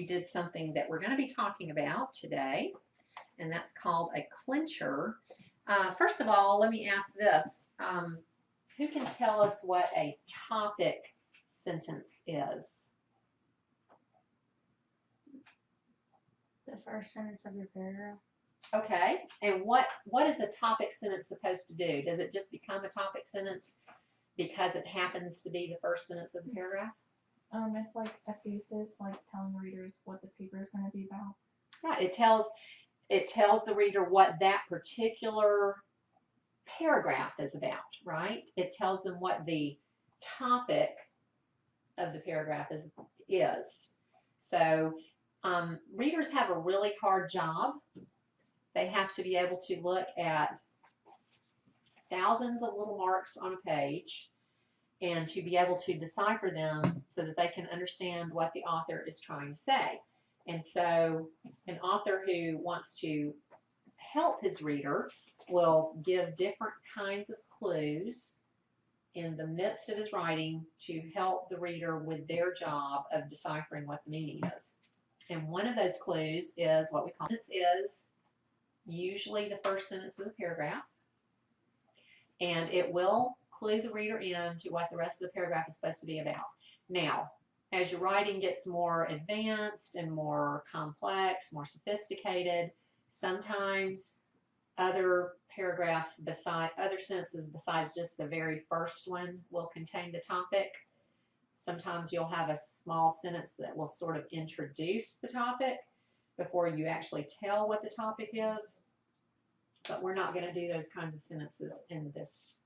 we did something that we're going to be talking about today, and that's called a clincher. First of all, let me ask this. Who can tell us what a topic sentence is? The first sentence of your paragraph. Okay, and what is a topic sentence supposed to do? Does it just become a topic sentence because it happens to be the first sentence of the paragraph? It's like a thesis, like telling the readers what the paper is going to be about. Right, it tells the reader what that particular paragraph is about, right? It tells them what the topic of the paragraph is. So readers have a really hard job. They have to be able to look at thousands of little marks on a page and to be able to decipher them so that they can understand what the author is trying to say. And so an author who wants to help his reader will give different kinds of clues in the midst of his writing to help the reader with their job of deciphering what the meaning is. And one of those clues is what we call sentence is usually the first sentence of the paragraph, and it will clue the reader in to what the rest of the paragraph is supposed to be about. Now, as your writing gets more advanced and more complex, more sophisticated, sometimes other paragraphs other sentences besides just the very first one will contain the topic. Sometimes you'll have a small sentence that will sort of introduce the topic before you actually tell what the topic is. But we're not going to do those kinds of sentences in this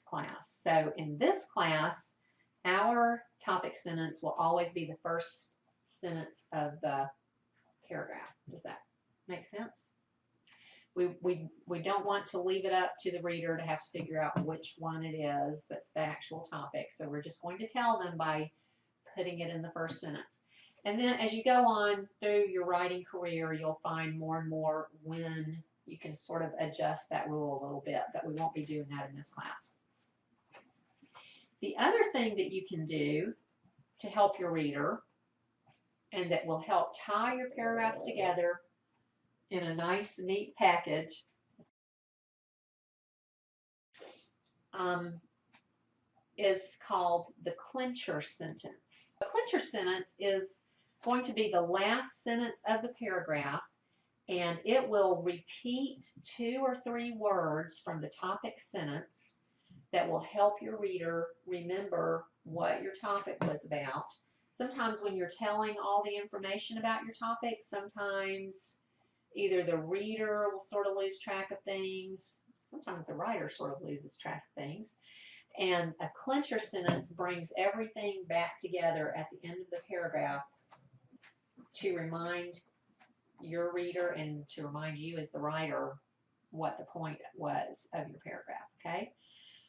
class. So in this class, our topic sentence will always be the first sentence of the paragraph. Does that make sense? We don't want to leave it up to the reader to have to figure out which one it is that's the actual topic. So we're just going to tell them by putting it in the first sentence. And then as you go on through your writing career, you'll find more and more when you can sort of adjust that rule a little bit, but we won't be doing that in this class. The other thing that you can do to help your reader and that will help tie your paragraphs together in a nice, neat package is called the clincher sentence. The clincher sentence is going to be the last sentence of the paragraph, and it will repeat 2 or 3 words from the topic sentence that will help your reader remember what your topic was about. Sometimes when you're telling all the information about your topic, sometimes either the reader will sort of lose track of things, sometimes the writer sort of loses track of things, and a clincher sentence brings everything back together at the end of the paragraph to remind your reader and to remind you as the writer what the point was of your paragraph, okay?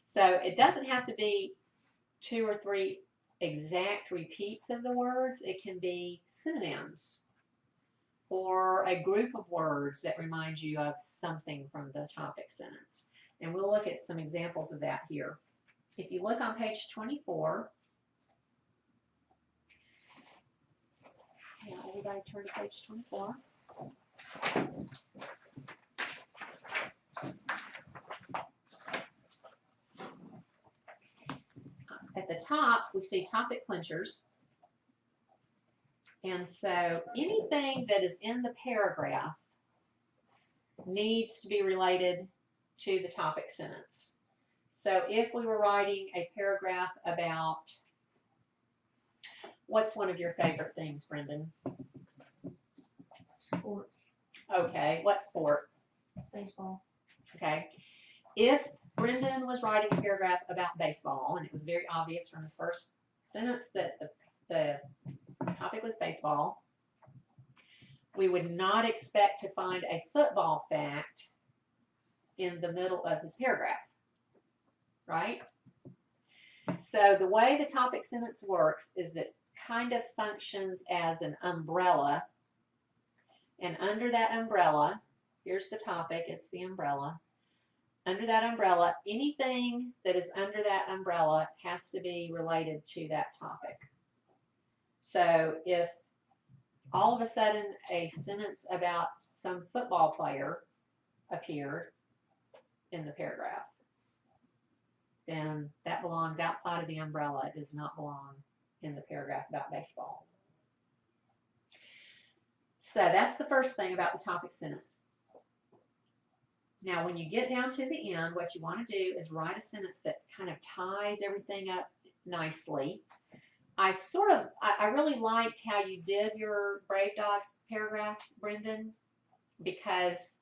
So it doesn't have to be 2 or 3 exact repeats of the words. It can be synonyms or a group of words that remind you of something from the topic sentence. And we'll look at some examples of that here. If you look on page 24, now everybody turn to page 24. At the top, we see topic clinchers. And so anything that is in the paragraph needs to be related to the topic sentence. So if we were writing a paragraph about, what's one of your favorite things, Brendan? Sports. Okay, what sport? Baseball. Okay. If Brendan was writing a paragraph about baseball, and it was very obvious from his first sentence that the topic was baseball, we would not expect to find a football fact in the middle of his paragraph, right? So the way the topic sentence works is it kind of functions as an umbrella, and under that umbrella, here's the topic, it's the umbrella. Under that umbrella, anything that is under that umbrella has to be related to that topic. So if all of a sudden a sentence about some football player appeared in the paragraph, then that belongs outside of the umbrella. It does not belong in the paragraph about baseball. So that's the first thing about the topic sentence. Now, when you get down to the end, what you want to do is write a sentence that kind of ties everything up nicely. I really liked how you did your Brave Dogs paragraph, Brendan, because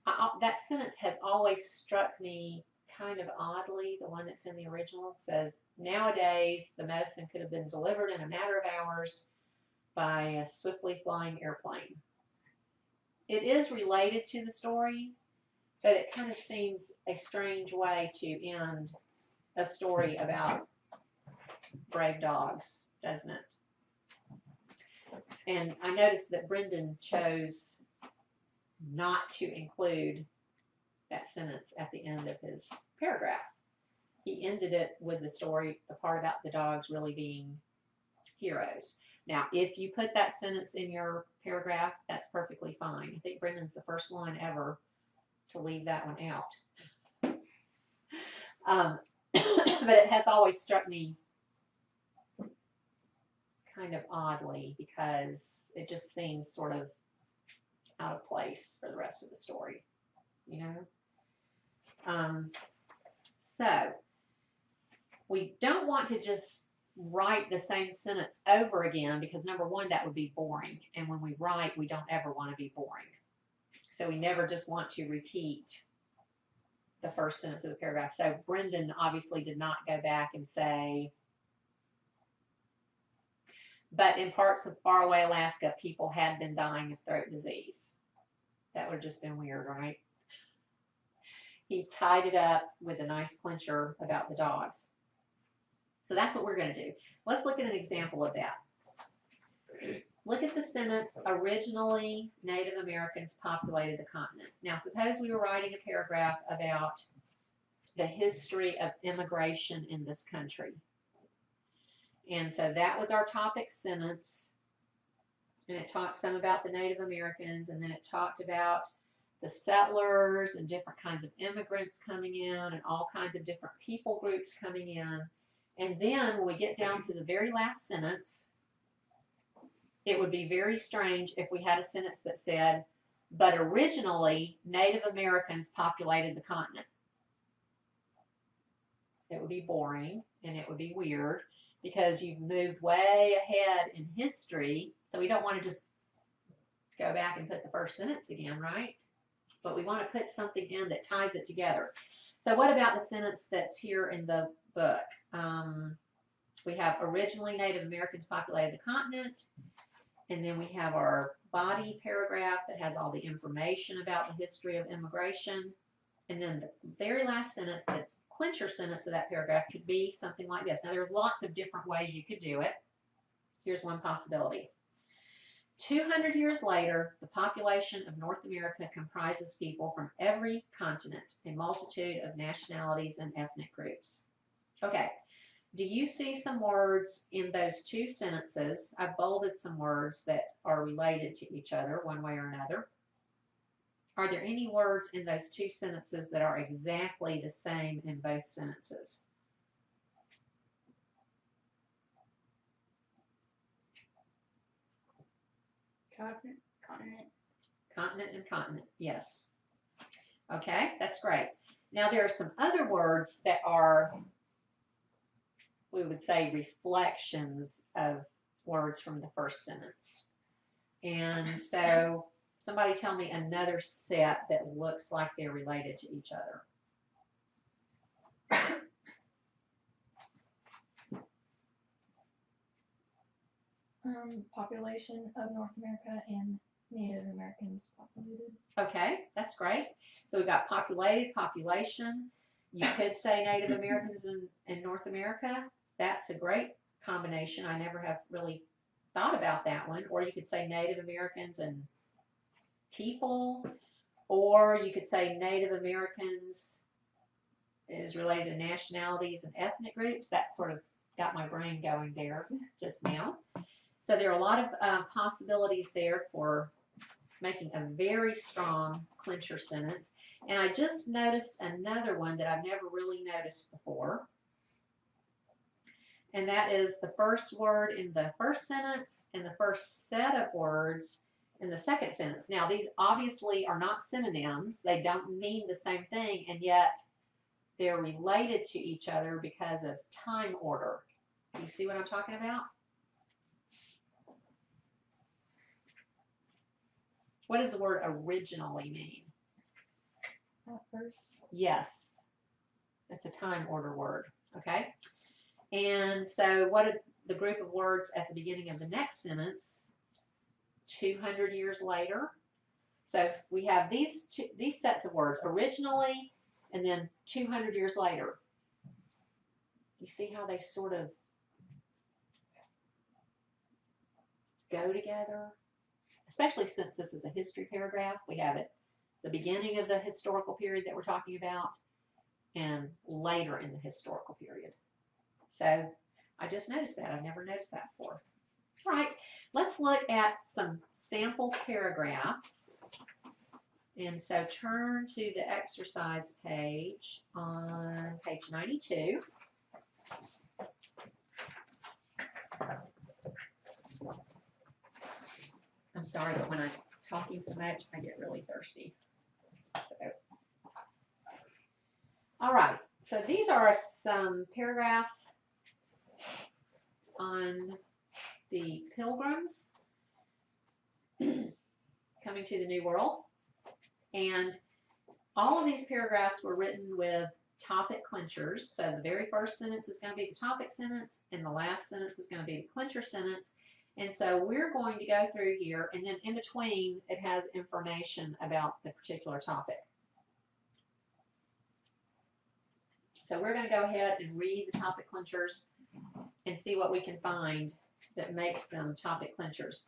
that sentence has always struck me kind of oddly, the one that's in the original. It says, nowadays, the medicine could have been delivered in a matter of hours by a swiftly flying airplane. It is related to the story, but it kind of seems a strange way to end a story about brave dogs, doesn't it? And I noticed that Brendan chose not to include that sentence at the end of his paragraph. He ended it with the story, the part about the dogs really being heroes. Now, if you put that sentence in your paragraph, that's perfectly fine. I think Brendan's the first one ever to leave that one out. But it has always struck me kind of oddly because it just seems sort of out of place for the rest of the story, you know? So we don't want to just write the same sentence over again because number one, that would be boring. And when we write, we don't ever want to be boring. So we never just want to repeat the first sentence of the paragraph. So Brendan obviously did not go back and say, but in parts of faraway Alaska, people had been dying of throat disease. That would have just been weird, right? He tied it up with a nice clincher about the dogs. So that's what we're going to do. Let's look at an example of that. Look at the sentence, originally Native Americans populated the continent. Now, suppose we were writing a paragraph about the history of immigration in this country. And so that was our topic sentence. And it talked some about the Native Americans, and then it talked about the settlers and different kinds of immigrants coming in and all kinds of different people groups coming in. And then when we get down to the very last sentence, it would be very strange if we had a sentence that said, but originally Native Americans populated the continent. It would be boring and it would be weird because you've moved way ahead in history. So we don't want to just go back and put the first sentence again, right? But we want to put something in that ties it together. So what about the sentence that's here in the book? We have originally Native Americans populated the continent. And then we have our body paragraph that has all the information about the history of immigration. And then the very last sentence, the clincher sentence of that paragraph could be something like this. Now, there are lots of different ways you could do it. Here's one possibility. 200 years later, the population of North America comprises people from every continent, a multitude of nationalities and ethnic groups. Okay. Do you see some words in those two sentences? I've bolded some words that are related to each other one way or another. Are there any words in those two sentences that are exactly the same in both sentences? Continent. Continent and continent, yes. Okay, that's great. Now there are some other words that are, we would say, reflections of words from the first sentence. And so somebody tell me another set that looks like they're related to each other. Population of North America and Native Americans populated. Okay, that's great. So we've got populated, population. You could say Native Americans in North America. That's a great combination. I never have really thought about that one. Or you could say Native Americans and people. Or you could say Native Americans is related to nationalities and ethnic groups. That sort of got my brain going there just now. So there are a lot of possibilities there for making a very strong clincher sentence. And I just noticed another one that I've never really noticed before. And that is the first word in the first sentence and the first set of words in the second sentence. Now, these obviously are not synonyms. They don't mean the same thing, and yet they're related to each other because of time order. You see what I'm talking about? What does the word originally mean? At first. Yes, that's a time order word, okay? And so what are the group of words at the beginning of the next sentence? 200 years later. So we have these sets of words, originally and then 200 years later. You see how they sort of go together? Especially since this is a history paragraph, we have it the beginning of the historical period that we're talking about and later in the historical period. So I just noticed that. I've never noticed that before. All right, let's look at some sample paragraphs. And so turn to the exercise page on page 92. I'm sorry, but when I'm talking so much, I get really thirsty. So. All right, so these are some paragraphs on the Pilgrims coming to the New World. And all of these paragraphs were written with topic clinchers. So the very first sentence is going to be the topic sentence, and the last sentence is going to be the clincher sentence. And so we're going to go through here, and then in between, it has information about the particular topic. So we're going to go ahead and read the topic clinchers and see what we can find that makes them topic clinchers.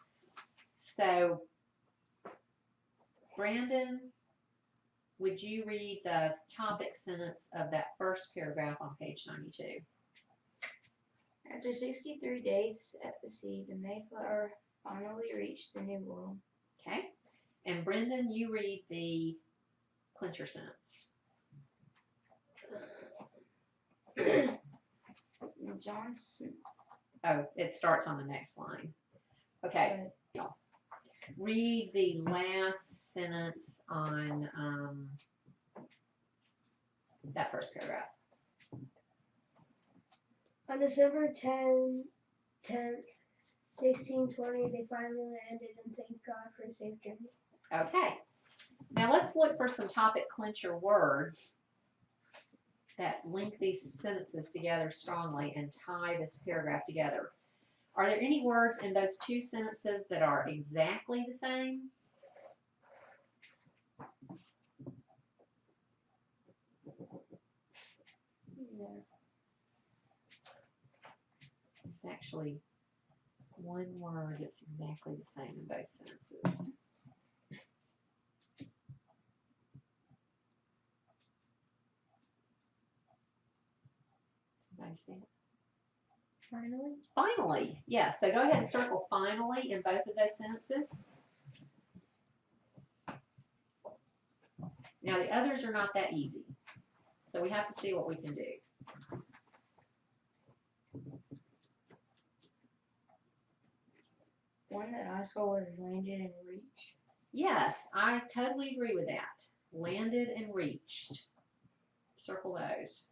So, Brandon, would you read the topic sentence of that first paragraph on page 92? After 63 days at the sea, the Mayflower finally reached the New World. Okay. And Brendan, you read the clincher sentence. Johnson. Oh, it starts on the next line. Okay. Read the last sentence on that first paragraph. On December 10th, 1620, they finally landed, and thank God for a safe journey. Okay. Now let's look for some topic clincher words that link these sentences together strongly and tie this paragraph together. Are there any words in those two sentences that are exactly the same? Yeah. There's actually one word that's exactly the same in both sentences. Somebody see it? Finally? Finally, yes. So go ahead and circle finally in both of those sentences. Now the others are not that easy, so we have to see what we can do. One that I saw was landed and reached. Yes, I totally agree with that. Landed and reached. Circle those.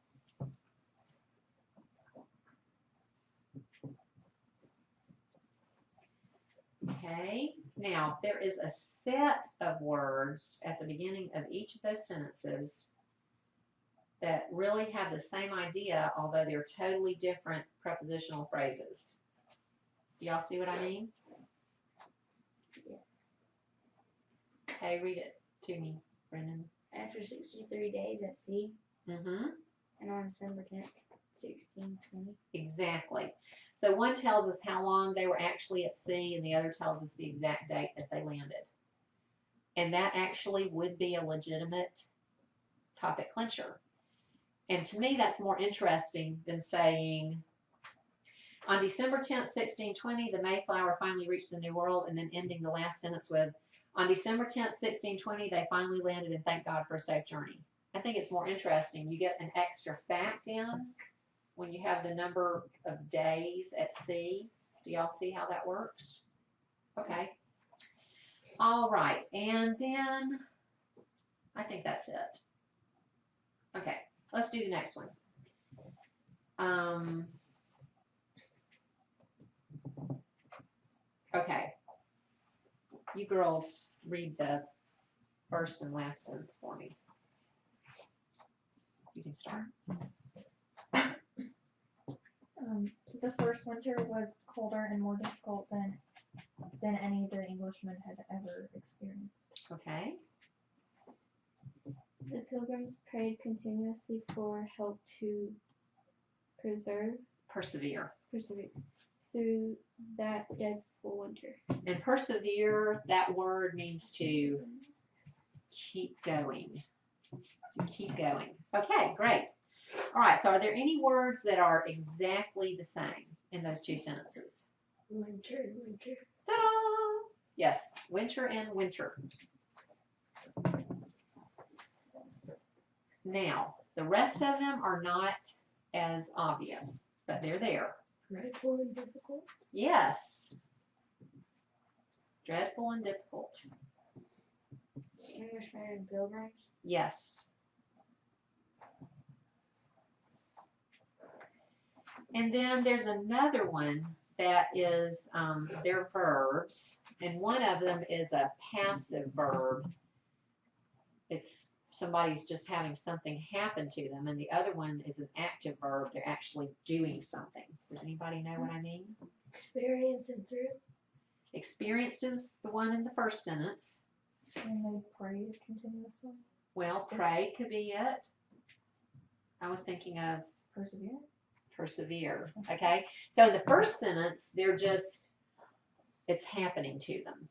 Okay, now there is a set of words at the beginning of each of those sentences that really have the same idea, although they're totally different prepositional phrases. Do y'all see what I mean? Yes. Okay, read it to me, Brendan. After 63 days at sea, Mm-hmm. and on December 10th, 1620. Exactly. So one tells us how long they were actually at sea, and the other tells us the exact date that they landed. And that actually would be a legitimate topic clincher. And to me, that's more interesting than saying, On December 10th, 1620, the Mayflower finally reached the New World, and then ending the last sentence with, on December 10th, 1620, they finally landed, and thank God for a safe journey. I think it's more interesting. You get an extra fact in when you have the number of days at sea. Do y'all see how that works? Okay. All right, and then I think that's it. Okay, let's do the next one. Okay. You girls read the first and last sentence for me. You can start. The first winter was colder and more difficult than any the Englishmen had ever experienced. Okay. The Pilgrims prayed continuously for help to persevere through that dreadful winter. And persevere, that word means to keep going. To keep going. Okay, great. All right, so are there any words that are exactly the same in those two sentences? Winter. Ta-da! Yes, winter and winter. Now, the rest of them are not as obvious, but they're there. Dreadful and difficult. Yes. Dreadful and difficult. Englishmen and Pilgrims. Yes. And then there's another one that is, they're verbs, and one of them is a passive verb. It's somebody's just having something happen to them, and the other one is an active verb. They're actually doing something. Does anybody know what I mean? Experience and through. Experienced is the one in the first sentence. And they prayed continuously. Well, pray could be it. I was thinking of Persevere. persevere. Okay, so in the first sentence, they're just, it's happening to them.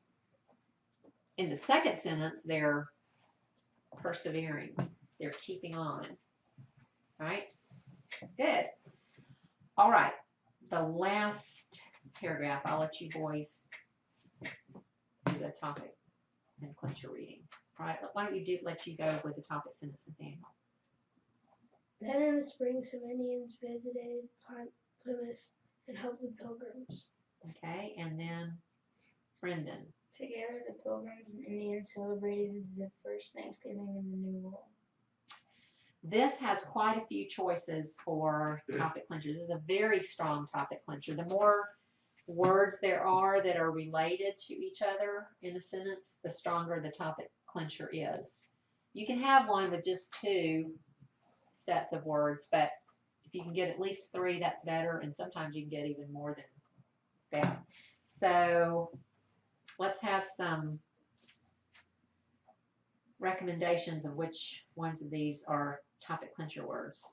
In the second sentence, they're persevering. They're keeping on. Right? Good. All right. The last paragraph, I'll let you boys do the topic and clincher reading. All right. Why don't you let you go with the topic sentence, Nathaniel? Then in the spring, some Indians visited Plymouth and helped the Pilgrims. Okay, and then Brendan. Together, the Pilgrims and Indians celebrated the first Thanksgiving in the New World. This has quite a few choices for topic clinchers. This is a very strong topic clincher. The more words there are that are related to each other in a sentence, the stronger the topic clincher is. You can have one with just two sets of words, but if you can get at least three, that's better, and sometimes you can get even more than that. So let's have some recommendations of which ones of these are topic clincher words.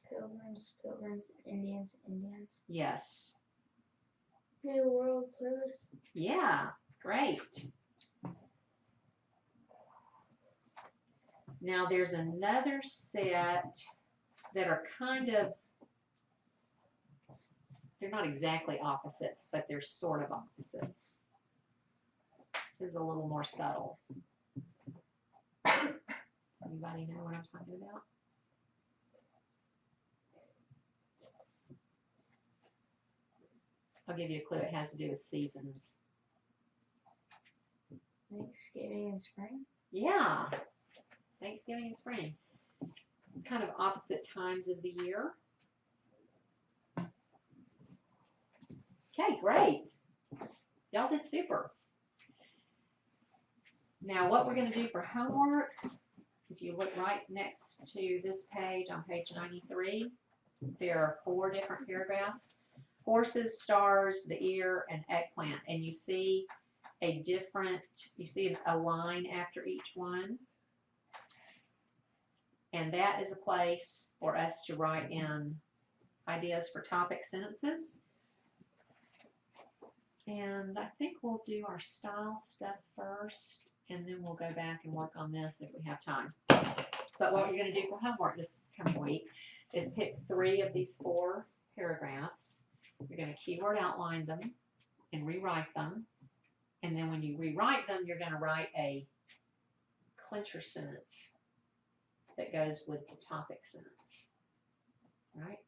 Pilgrims, Pilgrims, Indians, Indians. Yes. New World, Plymouth. Yeah, great. Now there's another set that are kind of, they're not exactly opposites, but they're sort of opposites. This is a little more subtle. Anybody know what I'm talking about? I'll give you a clue. It has to do with seasons. Thanksgiving and spring. Yeah, Thanksgiving and spring. Kind of opposite times of the year. Okay, great. Y'all did super. Now what we're going to do for homework, if you look right next to this page on page 93, there are 4 different paragraphs. Horses, stars, the ear, and eggplant. And you see a different, you see a line after each one. And that is a place for us to write in ideas for topic sentences. And I think we'll do our style stuff first, and then we'll go back and work on this if we have time. But what you're going to do for homework this coming week is pick 3 of these 4 paragraphs. You're going to keyword outline them and rewrite them. And then when you rewrite them, you're going to write a clincher sentence that goes with the topic sentence, right?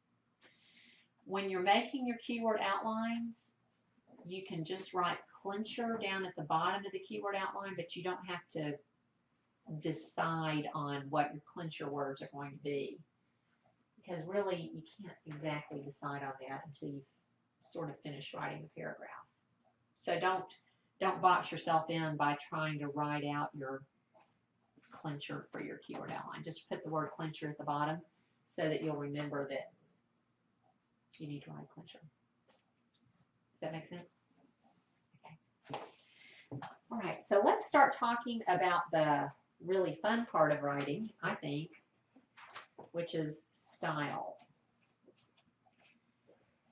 When you're making your keyword outlines, you can just write clincher down at the bottom of the keyword outline, but you don't have to decide on what your clincher words are going to be. Because really, you can't exactly decide on that until you've sort of finished writing the paragraph. So don't box yourself in by trying to write out your clincher for your keyword outline. Just put the word clincher at the bottom so that you'll remember that you need to write clincher. Does that make sense? Okay. All right, so let's start talking about the really fun part of writing, I think, which is style.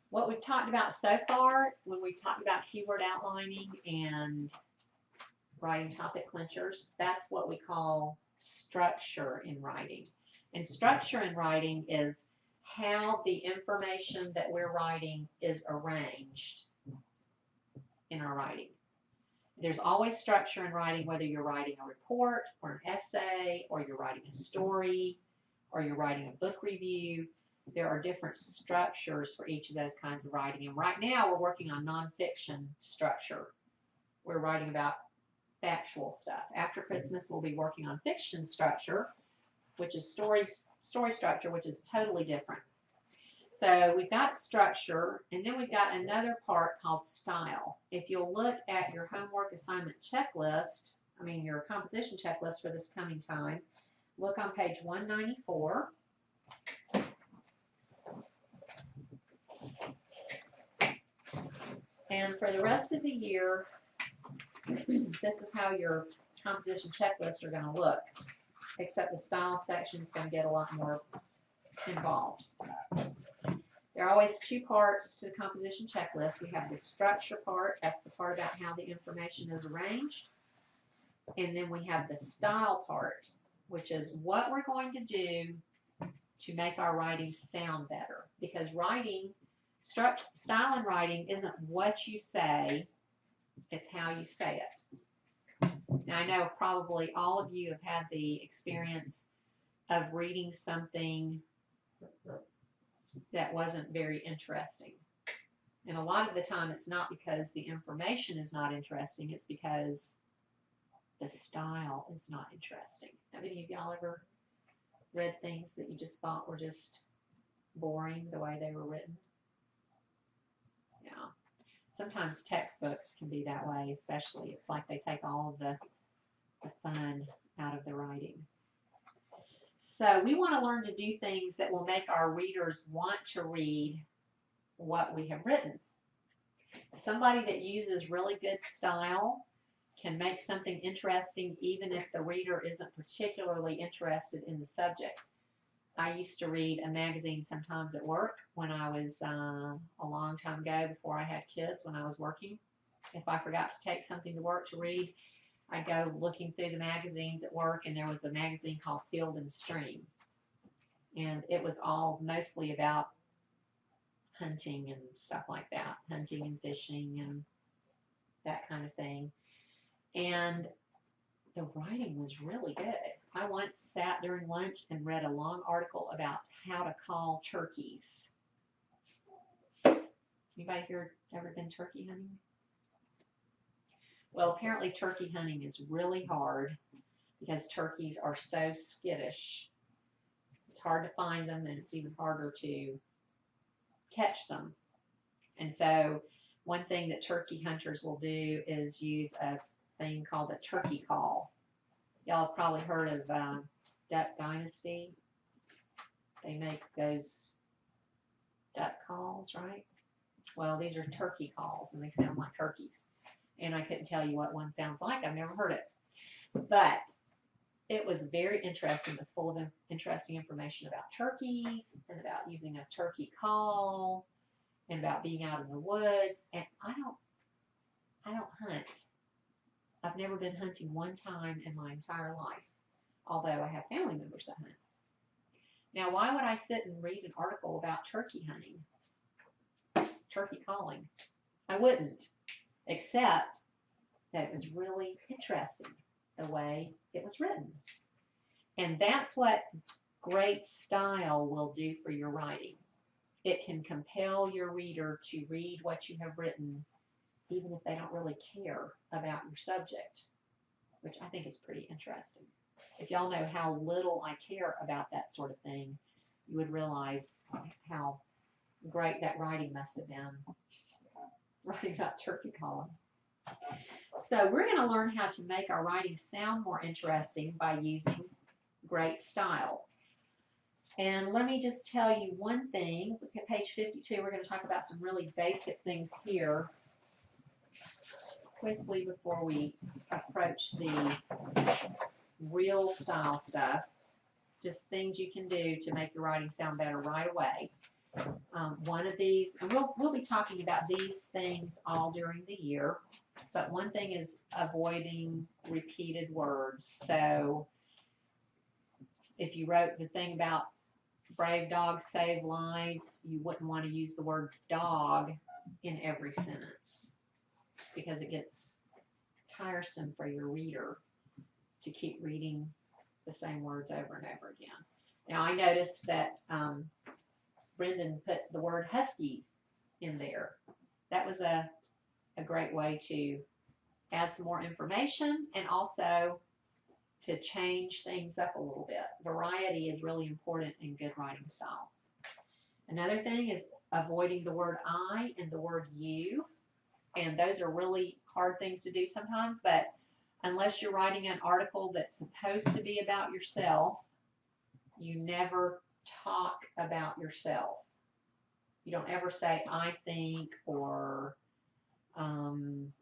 What we've talked about so far, when we've talked about keyword outlining and writing topic clinchers, that's what we call structure in writing. And structure in writing is how the information that we're writing is arranged in our writing. There's always structure in writing, whether you're writing a report or an essay, or you're writing a story, or you're writing a book review. There are different structures for each of those kinds of writing. And right now we're working on nonfiction structure. We're writing about factual stuff. After Christmas, we'll be working on fiction structure, which is story structure, which is totally different. So we've got structure, and then we've got another part called style. If you'll look at your homework assignment checklist, your composition checklist for this coming time, look on page 194. And for the rest of the year, this is how your composition checklists are going to look, except the style section is going to get a lot more involved. There are always two parts to the composition checklist. We have the structure part, that's the part about how the information is arranged. And then we have the style part, which is what we're going to do to make our writing sound better. Because writing, style in writing isn't what you say, it's how you say it. Now I know probably all of you have had the experience of reading something that wasn't very interesting. And a lot of the time it's not because the information is not interesting, it's because the style is not interesting. Have any of y'all ever read things that you just thought were just boring the way they were written? Yeah. Sometimes textbooks can be that way, especially. It's like they take all of the fun out of the writing. So we want to learn to do things that will make our readers want to read what we have written. Somebody that uses really good style can make something interesting even if the reader isn't particularly interested in the subject. I used to read a magazine sometimes at work when I was a long time ago, before I had kids, when I was working. If I forgot to take something to work to read, I'd go looking through the magazines at work, and there was a magazine called Field and Stream. And it was all mostly about hunting and stuff like that, hunting and fishing and that kind of thing. And the writing was really good. I once sat during lunch and read a long article about how to call turkeys. Anybody here ever been turkey hunting? Well, apparently turkey hunting is really hard because turkeys are so skittish. It's hard to find them, and it's even harder to catch them. And so one thing that turkey hunters will do is use a thing called a turkey call. Y'all have probably heard of Duck Dynasty. They make those duck calls, right? Well, these are turkey calls, and they sound like turkeys. And I couldn't tell you what one sounds like. I've never heard it. But it was very interesting. It was full of interesting information about turkeys and about using a turkey call and about being out in the woods. And I don't hunt. I've never been hunting one time in my entire life, although I have family members that hunt. Now, why would I sit and read an article about turkey hunting? turkey calling. I wouldn't, except that it was really interesting the way it was written. And that's what great style will do for your writing. It can compel your reader to read what you have written, even if they don't really care about your subject, which I think is pretty interesting. If y'all know how little I care about that sort of thing, you would realize how great that writing must have been, writing about turkey calling. So we're going to learn how to make our writing sound more interesting by using great style. And let me just tell you one thing. Look at page 52. We're going to talk about some really basic things here quickly before we approach the real style stuff. Just things you can do to make your writing sound better right away. One of these, and we'll be talking about these things all during the year, but one thing is avoiding repeated words. So if you wrote the thing about brave dogs save lives, you wouldn't want to use the word dog in every sentence because it gets tiresome for your reader to keep reading the same words over and over again. Now I noticed that Brendan put the word huskies in there. That was a great way to add some more information and also to change things up a little bit. Variety is really important in good writing style. Another thing is avoiding the word I and the word you. And those are really hard things to do sometimes, but unless you're writing an article that's supposed to be about yourself, you never talk about yourself. You don't ever say I think or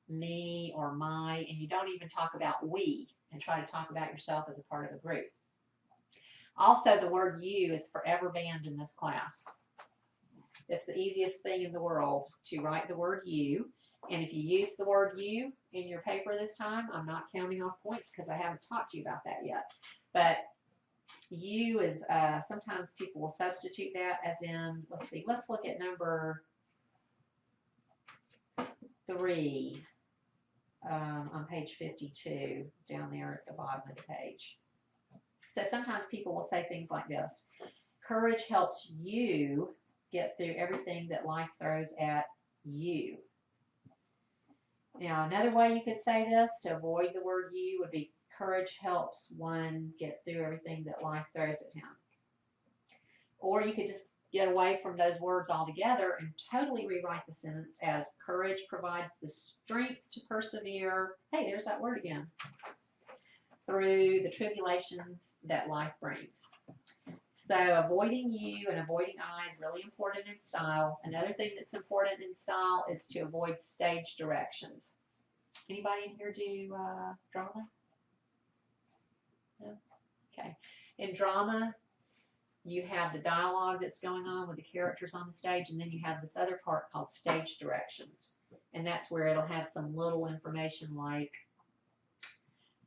me or my, and you don't even talk about we and try to talk about yourself as a part of a group. Also, the word you is forever banned in this class. It's the easiest thing in the world to write the word you. And if you use the word you in your paper this time, I'm not counting off points because I haven't taught you about that yet. But you is, sometimes people will substitute that as in, let's see, let's look at number 3 on page 52 down there at the bottom of the page. So sometimes people will say things like this: courage helps you get through everything that life throws at you. Now, another way you could say this to avoid the word you would be courage helps one get through everything that life throws at him. Or you could just get away from those words altogether and totally rewrite the sentence as courage provides the strength to persevere. Hey, there's that word again. Through the tribulations that life brings. So avoiding you and avoiding I is really important in style. Another thing that's important in style is to avoid stage directions. Anybody in here do drama? No? Okay. In drama, you have the dialogue that's going on with the characters on the stage, and then you have this other part called stage directions. And that's where it'll have some little information like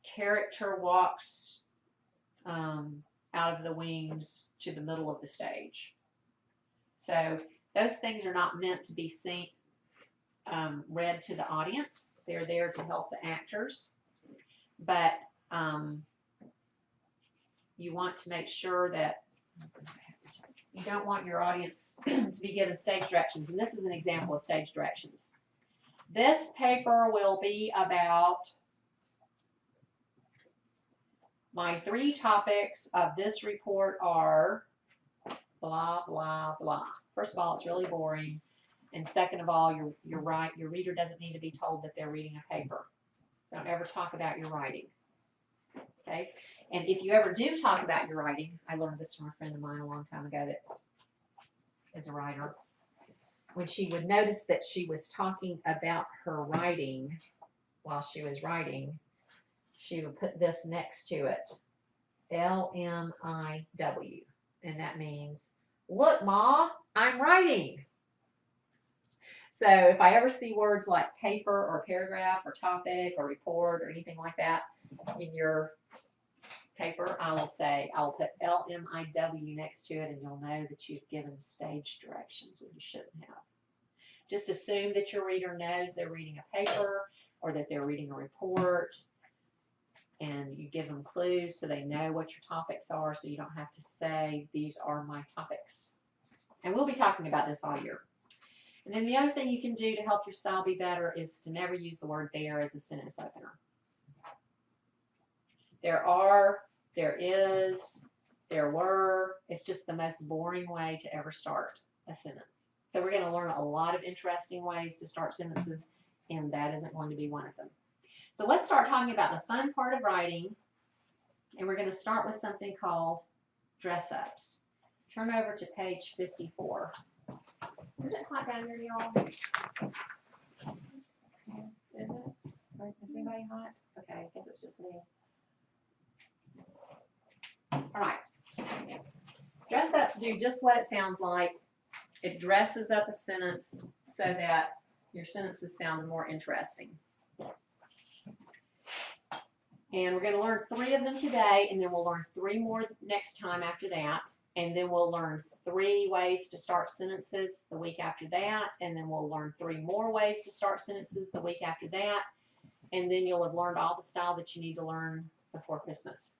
character walks out of the wings to the middle of the stage. So those things are not meant to be seen, read to the audience. They're there to help the actors. But you want to make sure that you don't want your audience to be given stage directions. And this is an example of stage directions. This paper will be about my 3 topics of this report are blah, blah, blah. First of all, it's really boring. And second of all, you're right. Your reader doesn't need to be told that they're reading a paper. So don't ever talk about your writing. Okay? And if you ever do talk about your writing, I learned this from a friend of mine a long time ago that is a writer. When she would notice that she was talking about her writing while she was writing, she would put this next to it, LMIW, and that means, look, Ma, I'm writing. So if I ever see words like paper or paragraph or topic or report or anything like that in your paper, I'll put LMIW next to it, and you'll know that you've given stage directions when you shouldn't have. Just assume that your reader knows they're reading a paper or that they're reading a report, and you give them clues so they know what your topics are, so you don't have to say, these are my topics. And we'll be talking about this all year. And then the other thing you can do to help your style be better is to never use the word there as a sentence opener. There are, there is, there were. It's just the most boring way to ever start a sentence. So we're going to learn a lot of interesting ways to start sentences, and that isn't going to be one of them. So let's start talking about the fun part of writing, and we're going to start with something called dress-ups. Turn over to page 54. Is it hot down here, y'all? Is it? Or is anybody hot? Okay, I guess it's just me. All right. Dress-ups do just what it sounds like. It dresses up a sentence so that your sentences sound more interesting. And we're going to learn 3 of them today, and then we'll learn 3 more next time after that. And then we'll learn 3 ways to start sentences the week after that. And then we'll learn 3 more ways to start sentences the week after that. And then you'll have learned all the style that you need to learn before Christmas.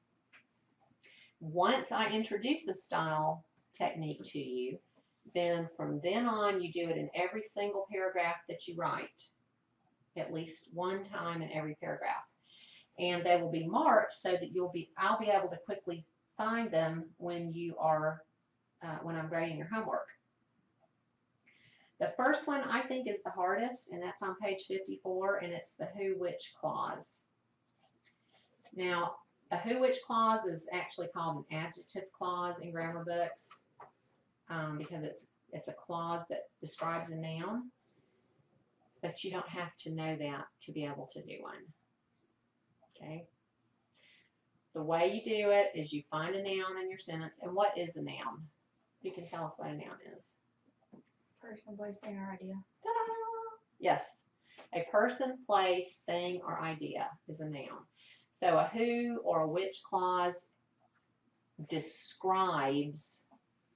Once I introduce a style technique to you, then from then on you do it in every single paragraph that you write, at least one time in every paragraph. And they will be marked so that I'll be able to quickly find them when you are, when I'm grading your homework. The first one I think is the hardest, and that's on page 54, and it's the who, which clause. Now, a who, which clause is actually called an adjective clause in grammar books, because it's a clause that describes a noun, but you don't have to know that to be able to do one. Okay? The way you do it is you find a noun in your sentence. And what is a noun? You can tell us what a noun is. Person, place, thing, or idea. Ta-da! Yes. A person, place, thing, or idea is a noun. So a who or a which clause describes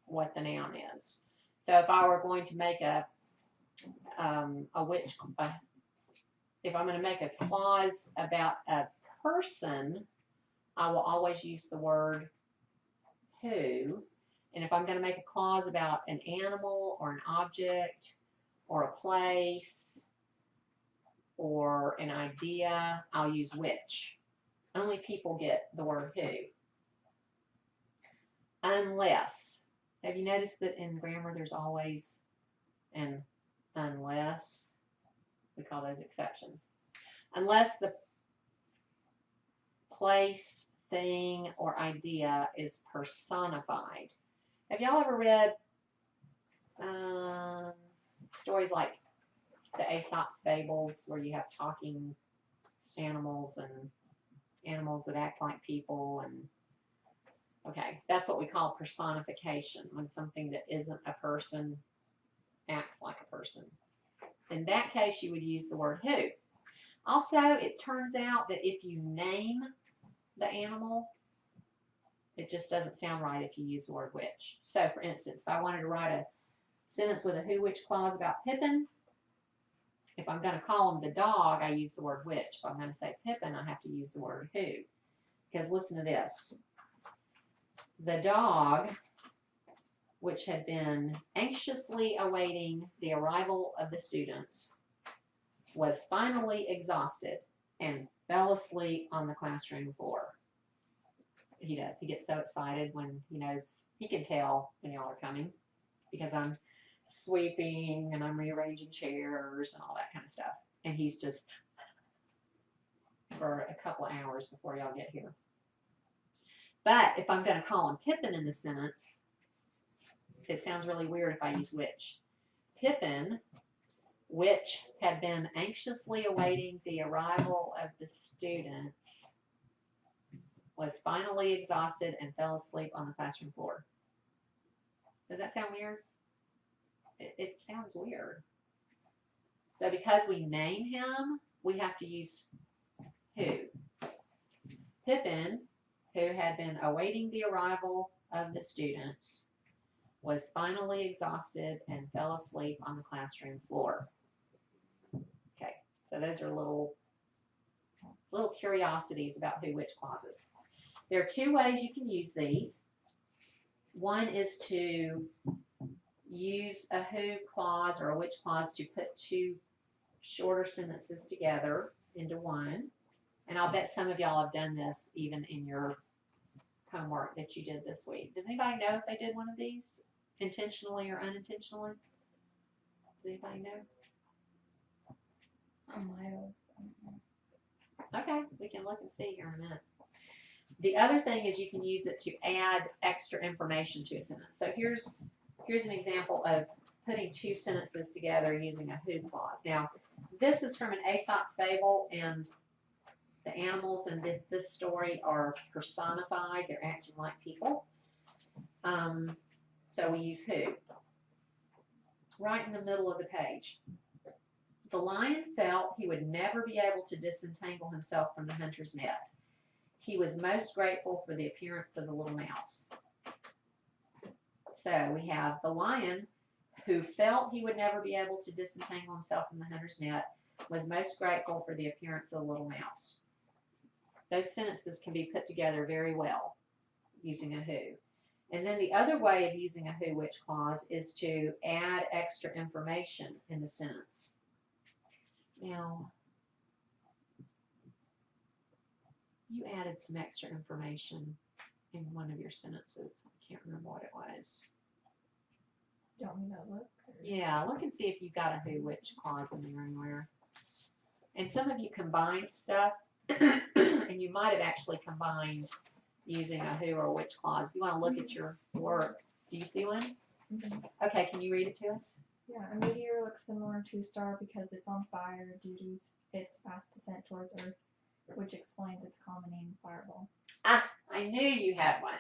what the noun is. So if I were going to make if I'm going to make a clause about a person, I will always use the word who. And if I'm going to make a clause about an animal or an object or a place or an idea, I'll use which. Only people get the word who. Unless. Have you noticed that in grammar there's always an unless? We call those exceptions. Unless the place, thing, or idea is personified. Have y'all ever read stories like the Aesop's Fables, where you have talking animals and animals that act like people? And okay, that's what we call personification, when something that isn't a person acts like a person. In that case, you would use the word who. Also, it turns out that if you name the animal, it just doesn't sound right if you use the word which. So, for instance, if I wanted to write a sentence with a who, which clause about Pippin, if I'm going to call him the dog, I use the word which. If I'm going to say Pippin, I have to use the word who. Because listen to this. The dog, which had been anxiously awaiting the arrival of the students, was finally exhausted and fell asleep on the classroom floor. He does. He gets so excited when he knows, he can tell when y'all are coming, because I'm sweeping and I'm rearranging chairs and all that kind of stuff. And he's just for a couple of hours before y'all get here. But if I'm going to call him Pippin in the sentence, it sounds really weird if I use which. Pippin, which had been anxiously awaiting the arrival of the students, was finally exhausted and fell asleep on the classroom floor. Does that sound weird? It sounds weird. So because we name him, we have to use who. Pippin, who had been awaiting the arrival of the students, was finally exhausted and fell asleep on the classroom floor. Okay, so those are little curiosities about who, which clauses. There are two ways you can use these. One is to use a who clause or a which clause to put two shorter sentences together into one. And I'll bet some of y'all have done this even in your homework that you did this week. Does anybody know if they did one of these intentionally or unintentionally? Does anybody know? I might have. Okay, we can look and see here in a minute. The other thing is you can use it to add extra information to a sentence. So here's an example of putting two sentences together using a who clause. Now, this is from an Aesop's fable, and the animals in this story are personified. They're acting like people. So we use who. Right in the middle of the page. The lion felt he would never be able to disentangle himself from the hunter's net. He was most grateful for the appearance of the little mouse. So we have the lion who felt he would never be able to disentangle himself from the hunter's net was most grateful for the appearance of the little mouse. Those sentences can be put together very well using a who. And then the other way of using a who which clause is to add extra information in the sentence. Now, you added some extra information in one of your sentences. I can't remember what it was. Don't we know look? Yeah, look and see if you've got a who which clause in there anywhere. And some of you combined stuff, and you might have actually combined using a who or which clause. If you want to look at your work, do you see one? Mm-hmm. Okay, can you read it to us? Yeah, a meteor looks similar to a star because it's on fire due to its fast descent towards Earth, which explains its common name, fireball. Ah, I knew you had one.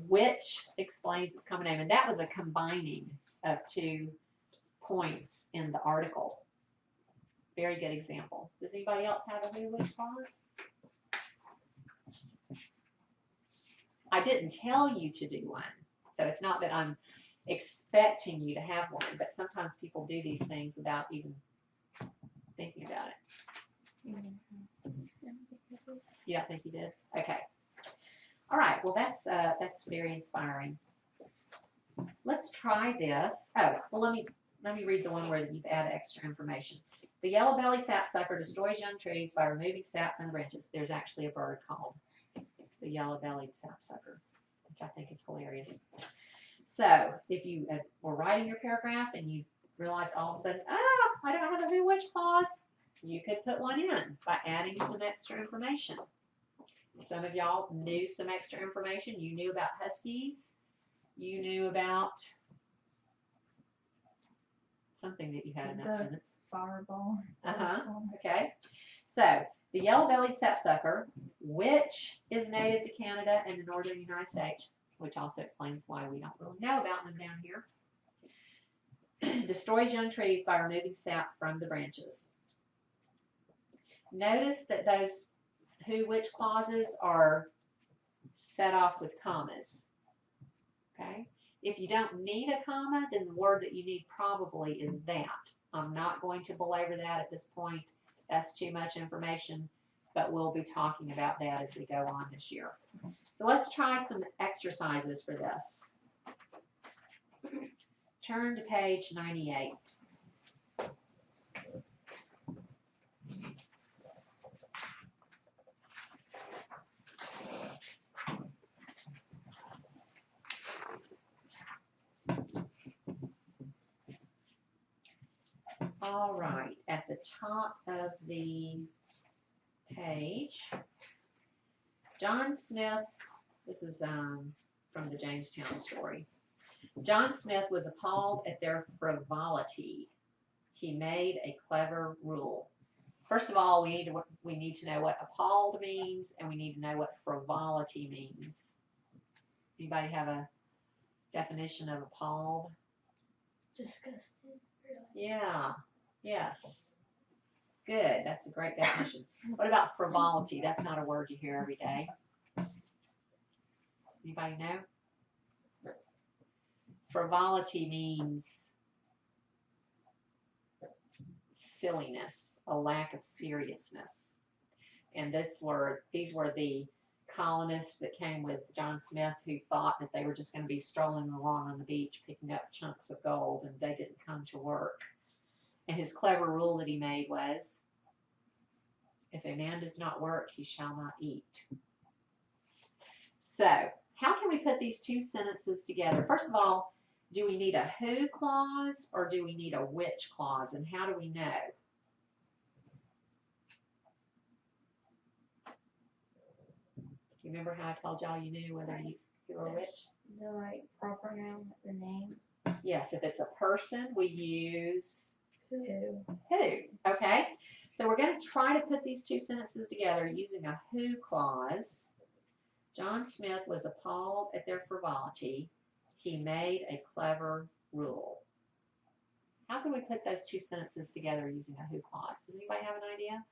Which explains its common name, and that was a combining of 2 points in the article. Very good example. Does anybody else have a who which clause? I didn't tell you to do one, so it's not that I'm expecting you to have one, but sometimes people do these things without even thinking about it. You don't think you did? Okay. All right. Well, that's very inspiring. Let's try this. Oh, well, let me read the one where you've added extra information. The yellow-bellied sapsucker destroys young trees by removing sap from the branches. There's actually a bird called the yellow-bellied sapsucker, which I think is hilarious. So if you were writing your paragraph and you realized all of a sudden, I don't have a who which clause, you could put one in by adding some extra information. Some of y'all knew some extra information. You knew about huskies. You knew about something that you had in that sentence. Fireball. Okay. So the yellow-bellied sapsucker, which is native to Canada and the northern United States, which also explains why we don't really know about them down here, destroys young trees by removing sap from the branches. Notice that those who which clauses are set off with commas. Okay? If you don't need a comma, then the word that you need probably is that. I'm not going to belabor that at this point. That's too much information, but we'll be talking about that as we go on this year. So let's try some exercises for this. Turn to page 98. All right, at the top of the page, John Smith, this is from the Jamestown story. John Smith was appalled at their frivolity. He made a clever rule. First of all, we need to know what appalled means, and we need to know what frivolity means. Anybody have a definition of appalled? Disgusted. Yeah. Yes. Good. That's a great definition. What about frivolity? That's not a word you hear every day. Anybody know? frivolity means silliness, a lack of seriousness. And these were the colonists that came with John Smith who thought that they were just going to be strolling along on the beach picking up chunks of gold, and they didn't come to work. And his clever rule that he made was, if a man does not work, he shall not eat. So, how can we put these two sentences together? First of all, do we need a who clause or do we need a which clause, and how do we know? You remember how I told y'all you knew whether you use who or which? The like proper noun, the name. Yes, if it's a person, we use Who? who. Okay, so we're going to try to put these two sentences together using a who clause. John Smith was appalled at their frivolity. He made a clever rule. How can we put those two sentences together using a who clause? Does anybody have an idea?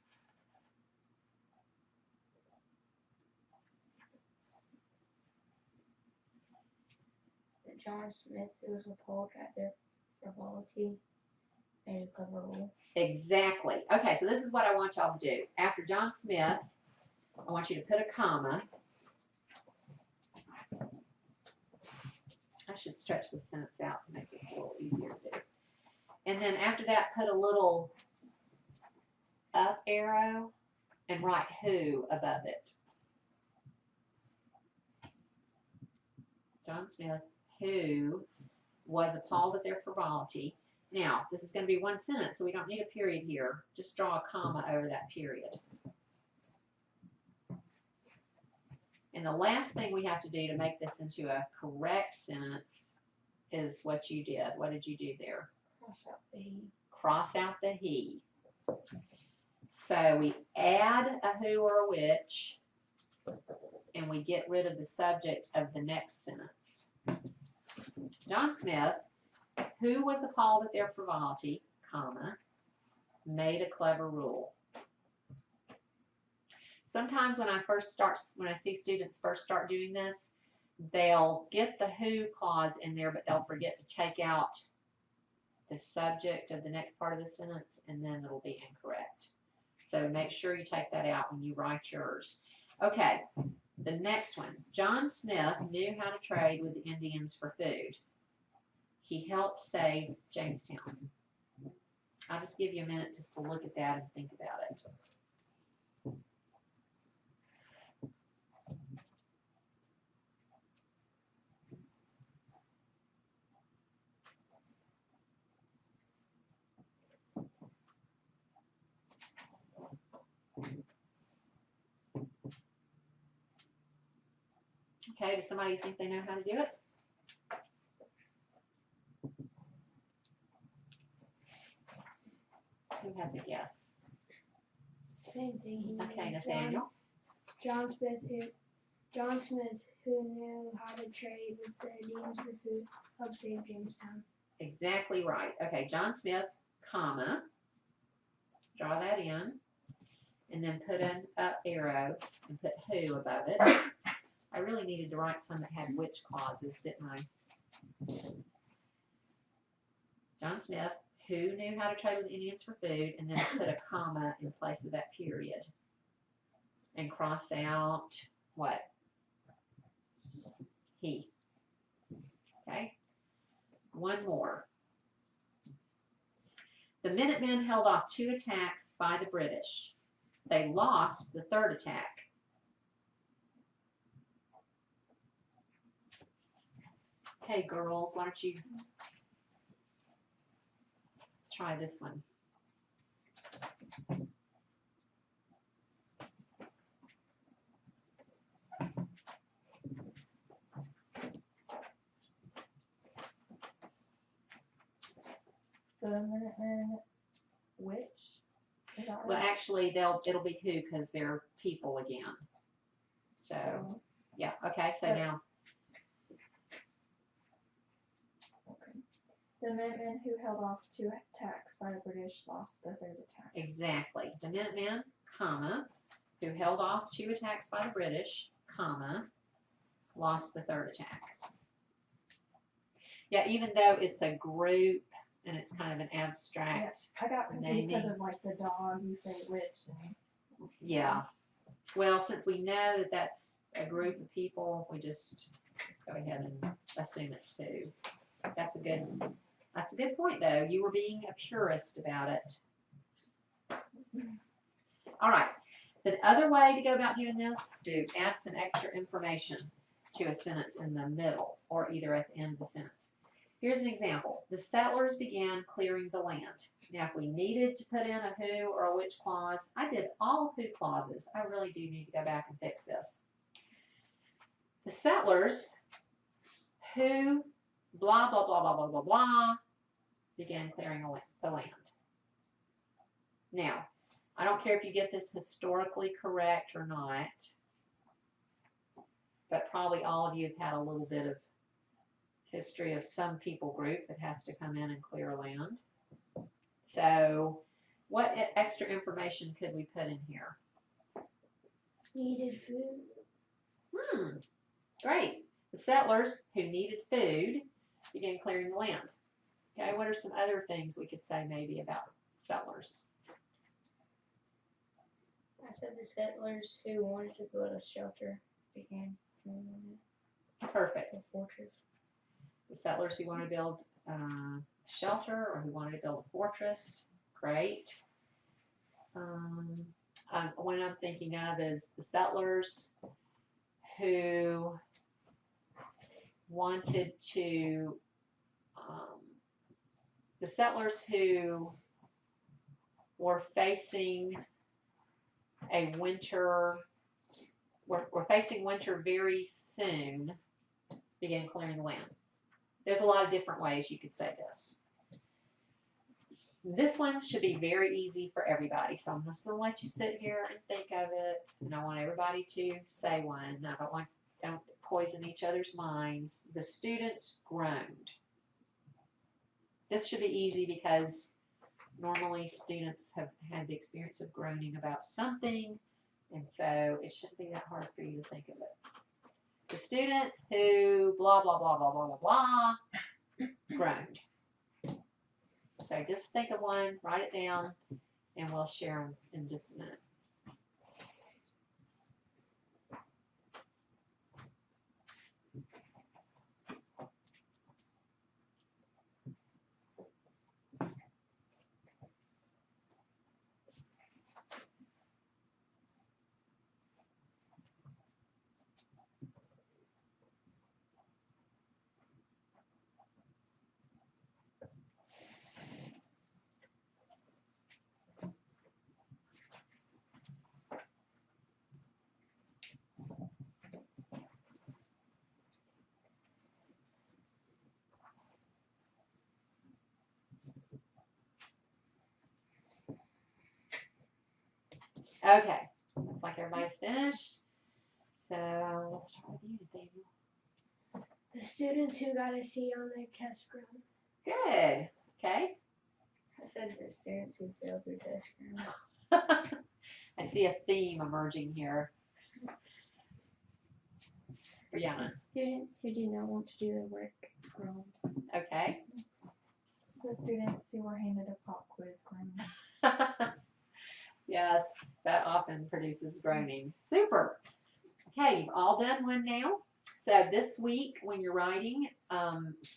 That John Smith, who was appalled at their frivolity, made a clever rule. Exactly. Okay, so this is what I want y'all to do. After John Smith, I want you to put a comma. I should stretch this sentence out to make this a little easier to do. And then after that, put a little up arrow and write who above it. John Smith, who was appalled at their frivolity. Now, this is going to be one sentence, so we don't need a period here. Just draw a comma over that period. And the last thing we have to do to make this into a correct sentence is what you did. What did you do there? Cross out the he. Cross out the he. So we add a who or a which, and we get rid of the subject of the next sentence. John Smith, who was appalled at their frivolity, comma, made a clever rule. Sometimes when I see students first start doing this, they'll get the who clause in there, but they'll forget to take out the subject of the next part of the sentence, and then it'll be incorrect. So make sure you take that out when you write yours. Okay, the next one. John Smith knew how to trade with the Indians for food. He helped save Jamestown. I'll just give you a minute just to look at that and think about it. Okay, does somebody think they know how to do it? Who has a guess? Same thing. Okay, Nathaniel. John Smith, who knew how to trade with the Indians for food, helped save Jamestown. Exactly right. Okay, John Smith, comma, draw that in, and then put an up arrow and put who above it. I really needed to write some that had which clauses, didn't I? John Smith, who knew how to trade with Indians for food, and then put a comma in place of that period. And cross out what? He. Okay? One more. The Minutemen held off 2 attacks by the British. They lost the 3rd attack. Hey girls, why don't you try this one? The Minutemen, which? Is that Well, right? actually, it'll be who because they're people again. So, yeah, okay. So Okay. now, Okay. The Minutemen who held off 2 attacks by the British lost the 3rd attack. exactly. The Minutemen, comma, who held off 2 attacks by the British, comma, lost the 3rd attack. Yeah, even though it's a group and it's kind of an abstract. I got confused because naming. of like the dog, you say which, and Yeah. Well, since we know that that's a group of people, we just go ahead and assume it's two. That's a good point though. You were being a purist about it. All right. The other way to go about doing this, add some extra information to a sentence in the middle or either at the end of the sentence. Here's an example. The settlers began clearing the land. Now, if we needed to put in a who or a which clause, I did all who clauses. I really do need to go back and fix this. The settlers who blah, blah, blah, blah, blah, blah, blah, began clearing the land. Now, I don't care if you get this historically correct or not, but probably all of you have had a little bit of history of some people group that has to come in and clear land. So what extra information could we put in here? Needed food. Great. The settlers who needed food began clearing the land. Okay, what are some other things we could say maybe about settlers? I said the settlers who wanted to build a shelter began doing Perfect. a fortress. The settlers who wanted to build a shelter or who wanted to build a fortress. Great. One I'm thinking of is the settlers who wanted to, the settlers who were facing a winter, were facing winter very soon, began clearing the land. There's a lot of different ways you could say this. This one should be very easy for everybody, so I'm just going to let you sit here and think of it, and I want everybody to say one. Don't poison each other's minds. The students groaned. This should be easy because normally students have had the experience of groaning about something, and so it shouldn't be that hard for you to think of it. The students who blah, blah, blah, blah, blah, blah, blah, groaned. So just think of one, write it down, and we'll share them in just a minute. Okay, looks like everybody's finished. So let's start with you, Nathaniel. The students who got a C on their test ground. Good. Okay. I said the students who failed their test ground. I see a theme emerging here. Brianna. The students who do not want to do their work groaned. Okay. the students who were handed a pop quiz groaned. Yes, that often produces groaning. Super. Okay, you've all done one now. So this week, when you're writing,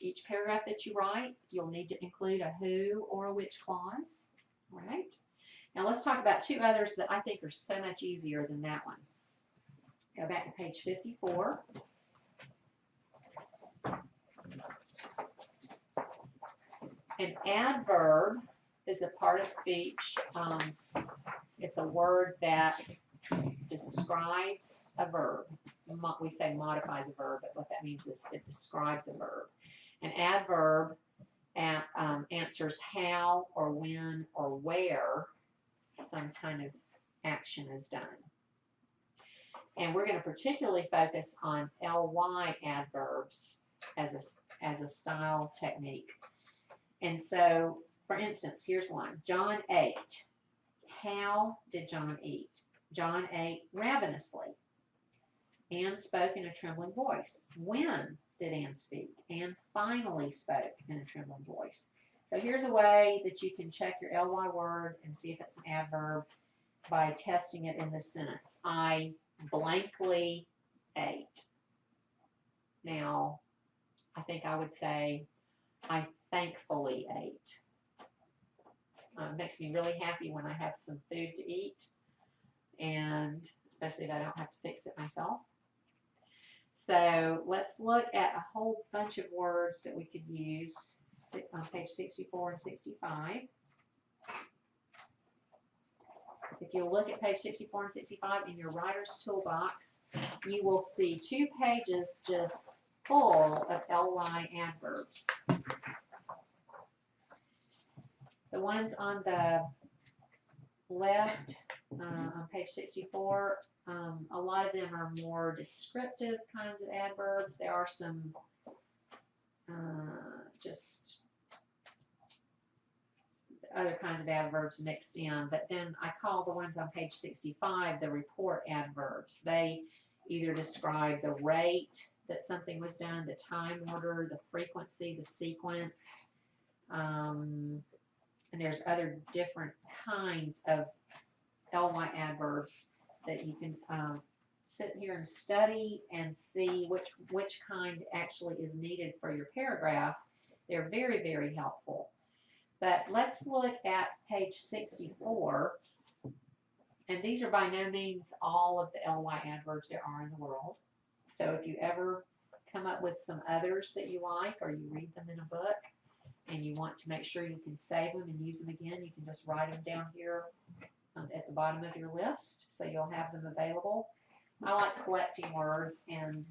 each paragraph that you write, you'll need to include a who or a which clause. All right. Now let's talk about two others that I think are so much easier than that one. Go back to page 54. An adverb is a part of speech. It's a word that describes a verb. We say modifies a verb, but what that means is it describes a verb. An adverb answers how or when or where some kind of action is done. And we're going to particularly focus on ly adverbs as a style technique. And so, for instance, here's one. John ate. How did John eat? John ate ravenously. Anne spoke in a trembling voice. When did Anne speak. Anne finally spoke in a trembling voice. So here's a way that you can check your ly word and see if it's an adverb by testing it in this sentence. I blankly ate. Now, I think I would say, I thankfully ate. It makes me really happy when I have some food to eat, and especially if I don't have to fix it myself. So let's look at a whole bunch of words that we could use on page 64 and 65. If you look at page 64 and 65 in your writer's toolbox, you will see 2 pages just full of ly adverbs. The ones on the left on page 64, a lot of them are more descriptive kinds of adverbs. There are some just other kinds of adverbs mixed in, but then I call the ones on page 65 the report adverbs. They either describe the rate that something was done, the time order, the frequency, the sequence, and there's other different kinds of ly adverbs that you can sit here and study and see which kind actually is needed for your paragraph. They're very, very helpful. But let's look at page 64, and these are by no means all of the ly adverbs there are in the world. So if you ever come up with some others that you like, or you read them in a book, and you want to make sure you can save them and use them again, you can just write them down here at the bottom of your list, so you'll have them available. I like collecting words, and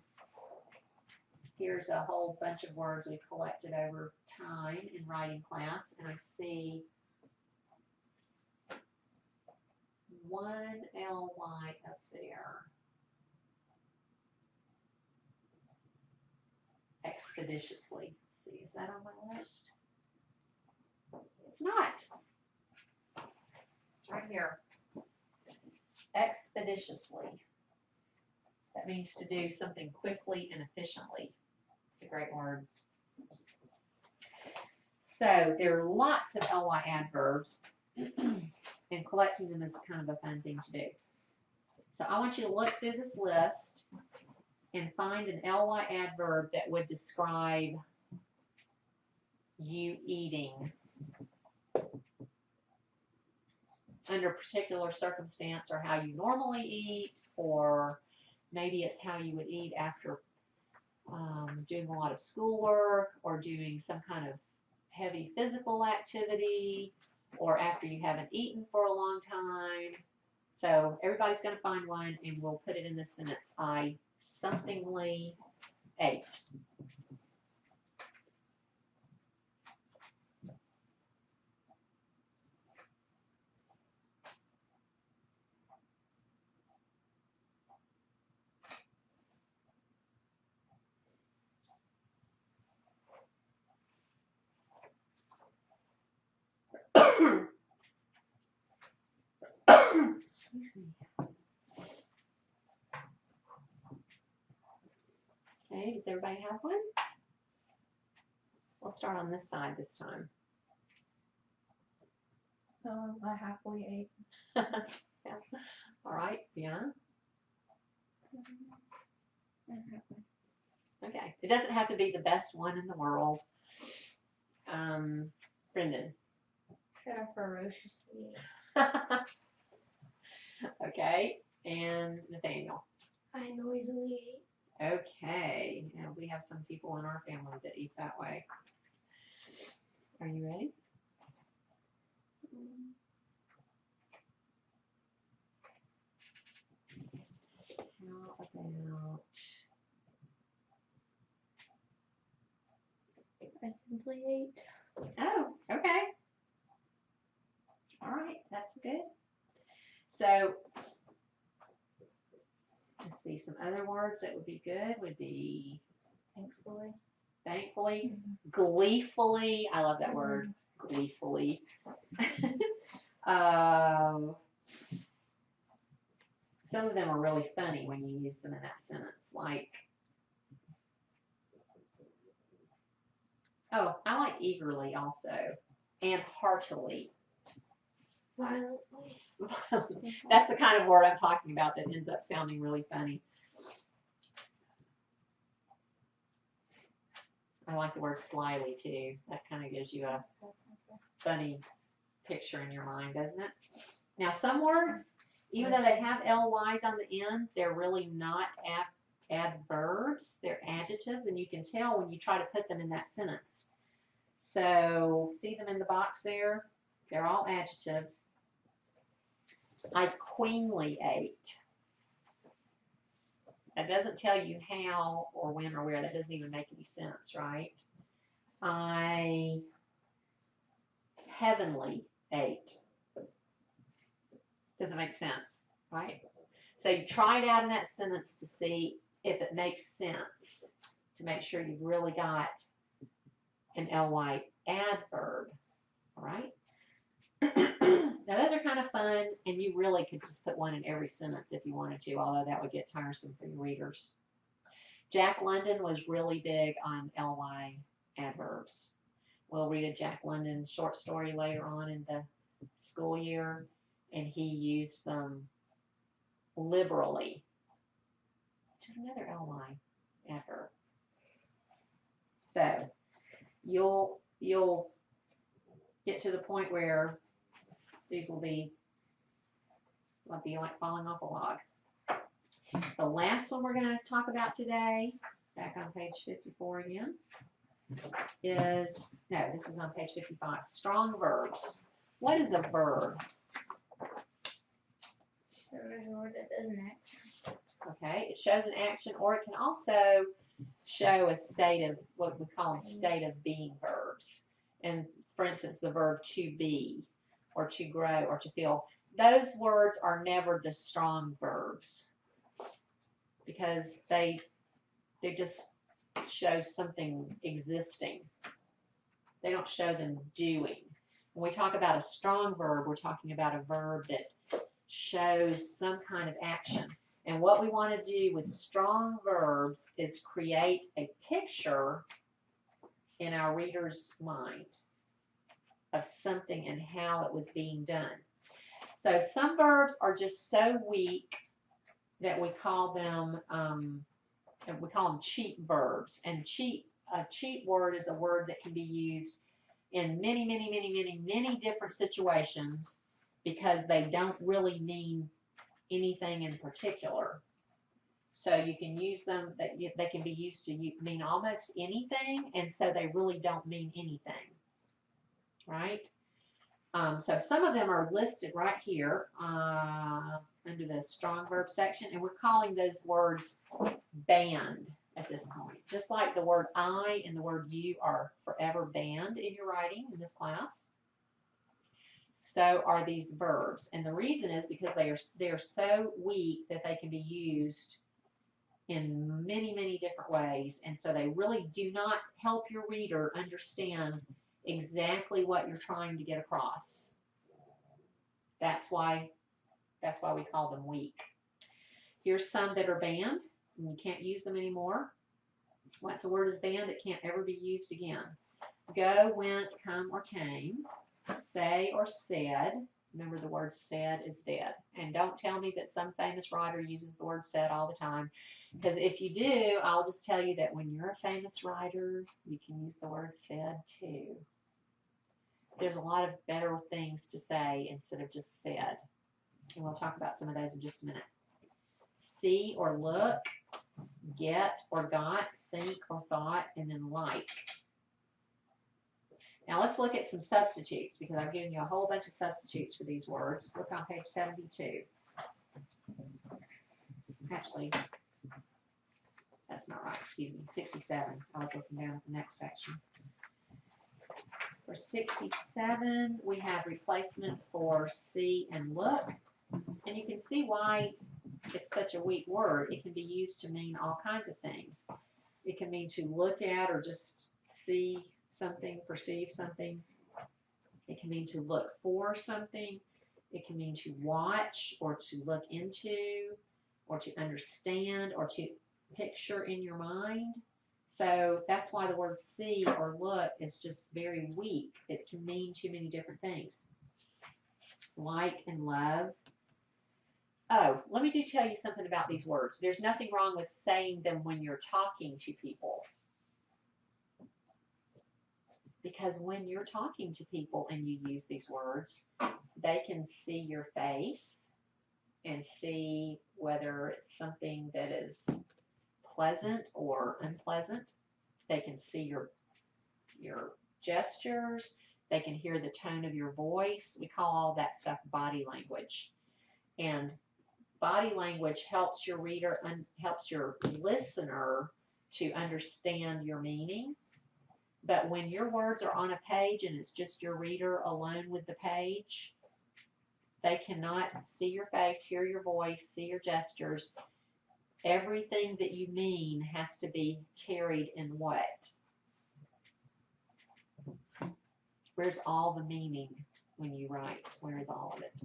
here's a whole bunch of words we collected over time in writing class, and I see one ly up there. Expeditiously. Let's see, is that on my list? It's not. Right here. Expeditiously. That means to do something quickly and efficiently. It's a great word. So there are lots of ly adverbs, and collecting them is kind of a fun thing to do. So I want you to look through this list and find an ly adverb that would describe you eating under a particular circumstance, or how you normally eat, or maybe it's how you would eat after doing a lot of schoolwork, or doing some kind of heavy physical activity, or after you haven't eaten for a long time. So everybody's going to find one, and we'll put it in this sentence. I somethingly ate. Excuse me. Okay, does everybody have one? We'll start on this side this time. I happily ate. Yeah. All right, Vienna. Okay, it doesn't have to be the best one in the world. Brendan. Said I'm ferociously. Okay, and Nathaniel. I noisily ate. Okay, now we have some people in our family that eat that way. Are you ready? How about I simply ate. Oh, okay. All right, that's good. So, let's see, some other words that would be good would be thankfully, gleefully. I love that word, gleefully. Some of them are really funny when you use them in that sentence, like Oh, I like eagerly also, and heartily. Violently. That's the kind of word I'm talking about that ends up sounding really funny. I like the word slyly too. That kind of gives you a funny picture in your mind, doesn't it? Now, some words, even though they have LYs on the end, they're really not adverbs. They're adjectives, and you can tell when you try to put them in that sentence. So, see them in the box there? They're all adjectives. I queenly ate. That doesn't tell you how or when or where. That doesn't even make any sense, right? I heavenly ate. Doesn't make sense, right? So you try it out in that sentence to see if it makes sense, to make sure you've really got an ly adverb, all right? Now those are kind of fun, and you really could just put one in every sentence if you wanted to, although that would get tiresome for your readers. Jack London was really big on ly adverbs. We'll read a Jack London short story later on in the school year, and he used them liberally, which is another ly adverb. So you'll get to the point where these will be like falling off a log. The last one we're going to talk about today, back on page 54 again, is, no, this is on page 55, strong verbs. What is a verb? There's a word that does an action. Okay, it shows an action, or it can also show a state of, what we call them state of being verbs. And for instance, the verb to be, or to grow, or to feel. Those words are never the strong verbs because they just show something existing. They don't show them doing. When we talk about a strong verb, we're talking about a verb that shows some kind of action. And what we want to do with strong verbs is create a picture in our reader's mind of something and how it was being done. So some verbs are just so weak that we call them cheap verbs. And a cheap word is a word that can be used in many different situations because they don't really mean anything in particular. So you can use them, they can be used to mean almost anything, and so they really don't mean anything, right? So some of them are listed right here under the strong verb section, and we're calling those words banned at this point. Just like the word I and the word you are forever banned in your writing in this class, so are these verbs. And the reason is because they are so weak that they can be used in many different ways, and so they really do not help your reader understand exactly what you're trying to get across. That's why we call them weak. Here's some that are banned, and you can't use them anymore. Once a word is banned, it can't ever be used again. Go, went, come, or came. Say or said. Remember, the word said is dead. And don't tell me that some famous writer uses the word said all the time, because if you do, I'll just tell you that when you're a famous writer, you can use the word said too. There's a lot of better things to say instead of just said. And we'll talk about some of those in just a minute. See or look, get or got, think or thought, and then like. Now let's look at some substitutes, because I've given you a whole bunch of substitutes for these words. Look on page 72. Actually, that's not right, excuse me, 67. I was looking down at the next section. For 67, we have replacements for see and look. And you can see why it's such a weak word. It can be used to mean all kinds of things. It can mean to look at or just see something, perceive something. It can mean to look for something. It can mean to watch or to look into or to understand or to picture in your mind. So that's why the word see or look is just very weak. It can mean too many different things. Like and love. Oh, let me tell you something about these words. There's nothing wrong with saying them when you're talking to people. Because when you're talking to people and you use these words, they can see your face and see whether it's something that is pleasant or unpleasant. They can see your gestures. They can hear the tone of your voice. We call all that stuff body language. And body language helps your reader, helps your listener to understand your meaning. But when your words are on a page and it's just your reader alone with the page, they cannot see your face, hear your voice, see your gestures. Everything that you mean has to be carried in what? Where's all the meaning when you write? Where is all of it?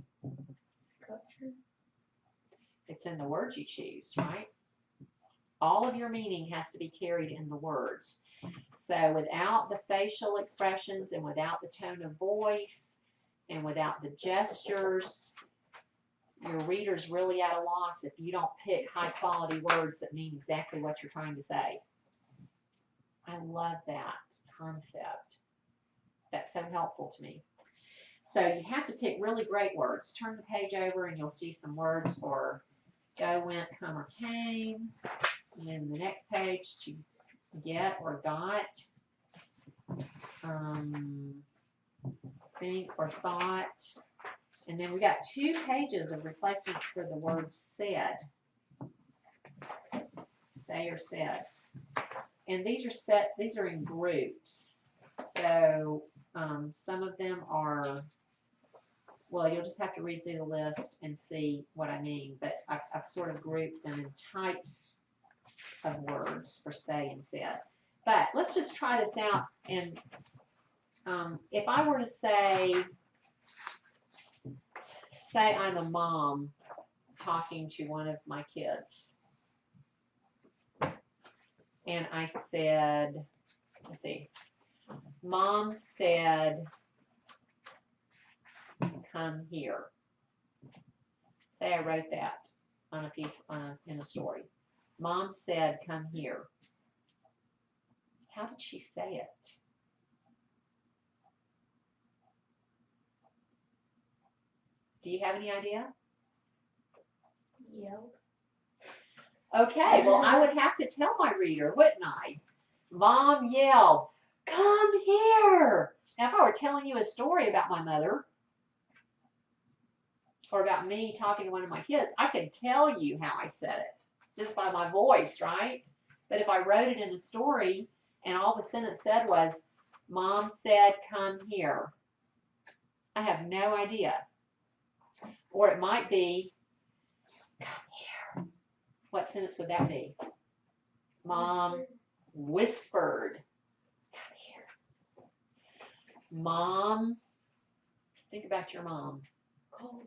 Culture. It's in the words you choose, right? All of your meaning has to be carried in the words. So without the facial expressions and without the tone of voice and without the gestures, your reader's really at a loss if you don't pick high quality words that mean exactly what you're trying to say. I love that concept. That's so helpful to me. So you have to pick really great words. Turn the page over and you'll see some words for go, went, come, or came. And then the next page to get or got, think or thought. And then we got 2 pages of replacements for the word said. Say or said. And these are in groups. So some of them are, well, you'll just have to read through the list and see what I mean. But I've sort of grouped them in types of words for say and said. But let's just try this out. And if I were to say I'm a mom talking to one of my kids. And I said, let's see, Mom said, come here. Say I wrote that on a piece, in a story. Mom said, come here. How did she say it? Do you have any idea? Yelled. Okay, well, I would have to tell my reader, wouldn't I? Mom yelled, come here. Now, if I were telling you a story about my mother, or about me talking to one of my kids, I could tell you how I said it, just by my voice, right? But if I wrote it in a story, and all the sentence said was, Mom said, come here, I have no idea. Or it might be, come here. What sentence would that be? Mom whispered, come here. Mom, think about your mom. Cold.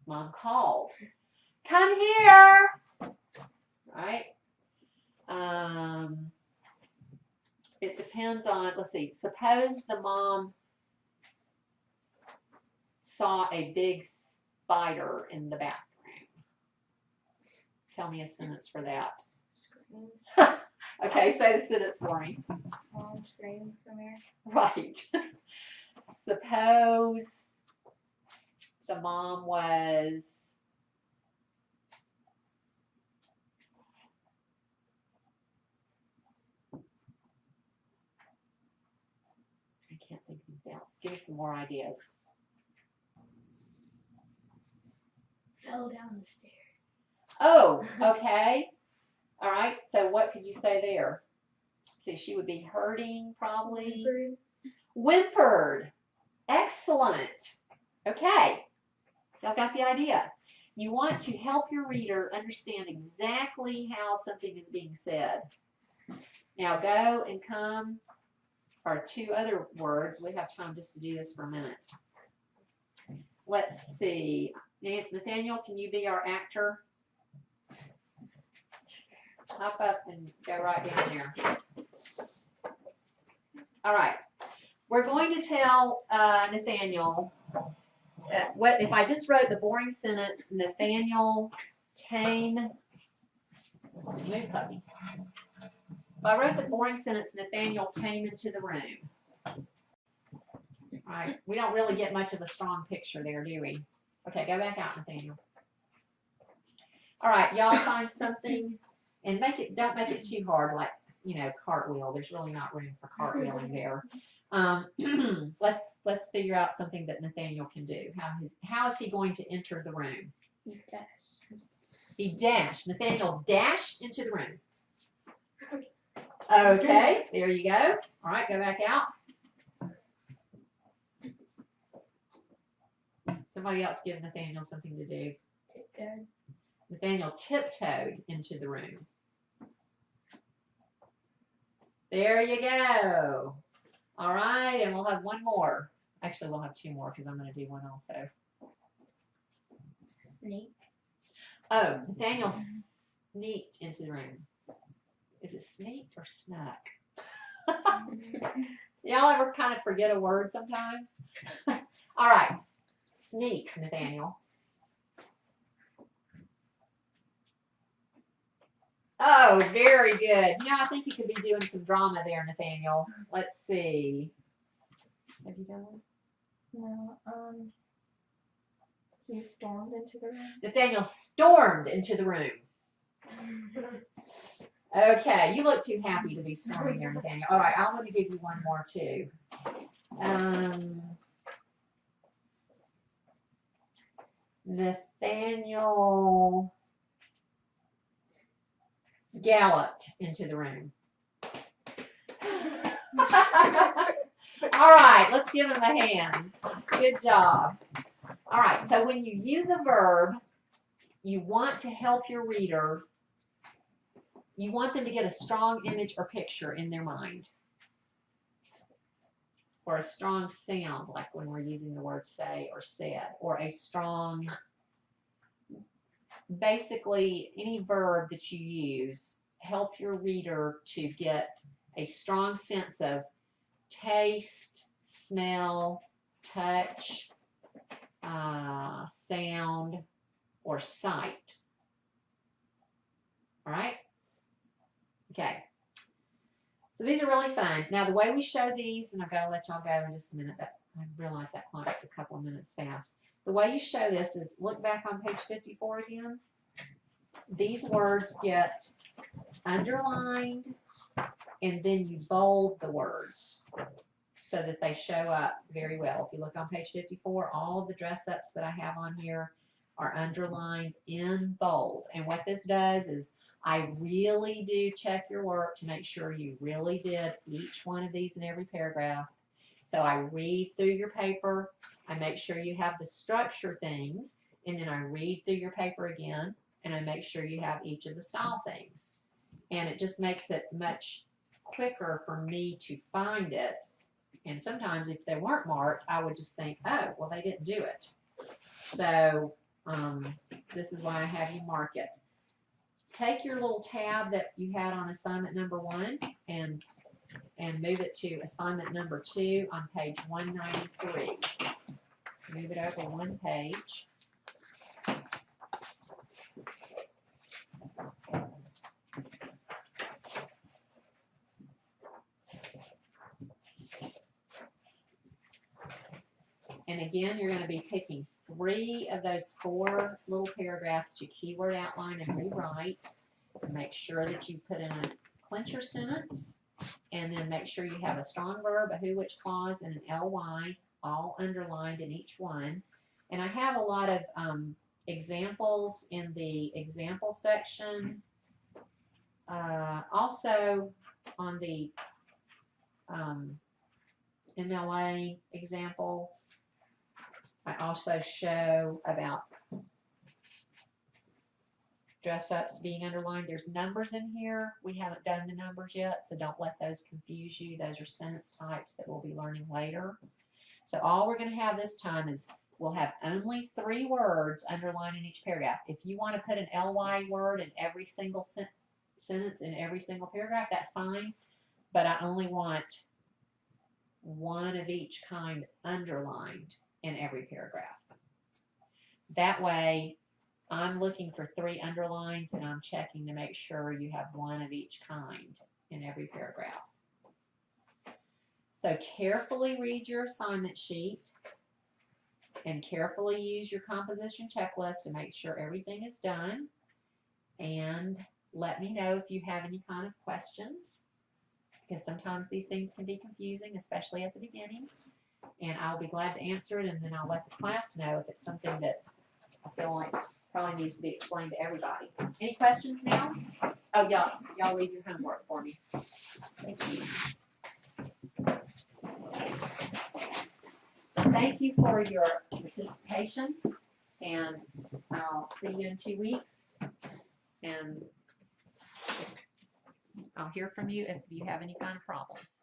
Mom called, come here. Right? It depends on, let's see, suppose the mom saw a big spider in the bathroom. Tell me a sentence for that. Scream. Okay, say the sentence for me. Mom screamed from here. Right. Suppose the mom was I can't think of anything else. Give me some more ideas. Fell down the stairs. Oh, okay. All right. So what could you say there? See, she would be hurting probably. Whimpered. Excellent. Okay. Y'all got the idea. You want to help your reader understand exactly how something is being said. Now go and come are 2 other words. We have time just to do this for a minute. Let's see. Nathaniel, can you be our actor? hop up and go right down there. All right. We're going to tell Nathaniel, what if I just wrote the boring sentence, Nathaniel came, let's see, move puppy. If I wrote the boring sentence, Nathaniel came into the room. All right, we don't really get much of a strong picture there, do we? Okay, go back out, Nathaniel. All right, y'all find something and don't make it too hard, like, you know, cartwheel. There's really not room for cartwheeling there. Let's figure out something that Nathaniel can do. How is he going to enter the room? He dashed. Nathaniel dashed into the room. Okay, there you go. All right, go back out. Somebody else give Nathaniel something to do. Tiptoed. Nathaniel tiptoed into the room. There you go. All right, and we'll have one more. Actually, we'll have two more because I'm going to do one also. Sneak. Oh, Nathaniel sneaked into the room. Is it sneaked or snuck? Y'all ever kind of forget a word sometimes? All right, sneak, Nathaniel. Oh, very good. Yeah, I think you could be doing some drama there, Nathaniel. Let's see. Have you done one? No, he stormed into the room. Nathaniel stormed into the room. Okay, you look too happy to be storming there, Nathaniel. All right, I'm going to give you one more too. Nathaniel galloped into the room. All right, let's give him a hand. Good job. All right, so when you use a verb, you want to help your reader. You want them to get a strong image or picture in their mind. Or a strong sound, like when we're using the word say or said. Or a strong, basically any verb that you use, help your reader to get a strong sense of taste, smell, touch, sound, or sight. All right? Okay. So these are really fun. Now the way we show these, and I've got to let y'all go in just a minute, but I realize that clock's a couple of minutes fast. The way you show this is look back on page 54 again. These words get underlined, and then you bold the words so that they show up very well. If you look on page 54, all of the dress-ups that I have on here are underlined in bold. And what this does is I really do check your work to make sure you really did each one of these in every paragraph. So I read through your paper, I make sure you have the structure things, and then I read through your paper again, and I make sure you have each of the style things. And it just makes it much quicker for me to find it. And sometimes if they weren't marked, I would just think, oh, well, they didn't do it. So this is why I have you mark it. Take your little tab that you had on assignment number 1 and move it to assignment number 2 on page 193. Move it over one page. And again, you're going to be picking 3 of those 4 little paragraphs to keyword outline and rewrite. Make sure that you put in a clincher sentence, and then make sure you have a strong verb, a who, which clause, and an ly, all underlined in each one. And I have a lot of examples in the example section. Also on the MLA example, I also show about dress-ups being underlined. There's numbers in here. We haven't done the numbers yet, so don't let those confuse you. Those are sentence types that we'll be learning later. So all we're going to have this time is we'll have only 3 words underlined in each paragraph. If you want to put an ly word in every single sentence in every single paragraph, that's fine, but I only want one of each kind underlined in every paragraph. That way, I'm looking for 3 underlines and I'm checking to make sure you have one of each kind in every paragraph. So carefully read your assignment sheet and carefully use your composition checklist to make sure everything is done. And let me know if you have any kind of questions, because sometimes these things can be confusing, especially at the beginning. And I'll be glad to answer it, and then I'll let the class know if it's something that I feel like probably needs to be explained to everybody. Any questions now? Oh, y'all read your homework for me. Thank you. Thank you for your participation, and I'll see you in 2 weeks. And I'll hear from you if you have any kind of problems.